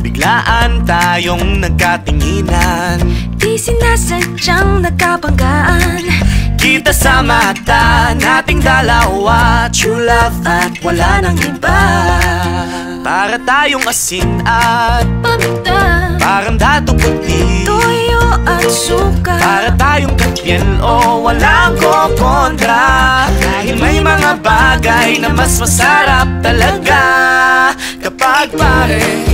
Biglaan tayong nagkatinginan, di sinasadyang nagkabanggaan. kita sa mata nating dalawa, true love at wala nang iba. Para tayong asin at Paminta, parang dato puti, toyo at suka. para tayong katyan o walang kokontra. Dahil may mga bagay na mas masarap talaga kapag pares,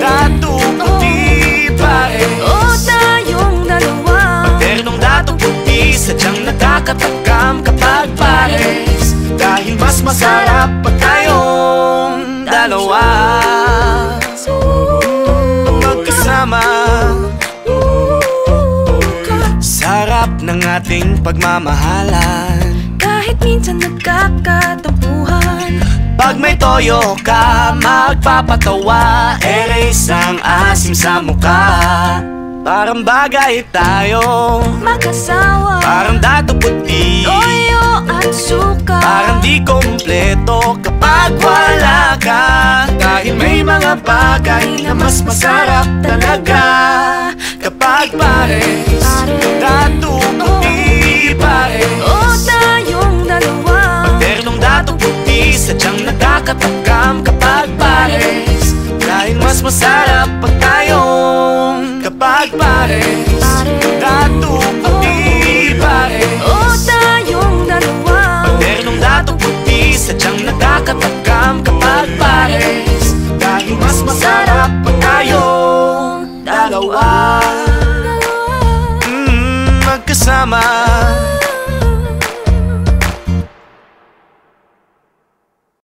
dato puti pares. O tayong dalawa, Maternong dato puti, sadyang nakakatakam kapag pares. Dahil mas masarap pag tayong dalawa magkasama. Sarap ng ating pagmamahalan, kahit minsan nagkakatampuhan. pag may toyo ka, magpapatawa. Erase ang asim sa mukha, parang bagay tayong Mag-asawa, parang dato puti, toyo at suka. parang di kompleto kapag wala ka. Dahil may mga bagay na mas masarap talaga kapag pares, dato puti pares. O tayong dalawa, Maternong dato puti, sadyang nakakatakam kapag pares. Dahil mas masarap pag tayong kapag pares.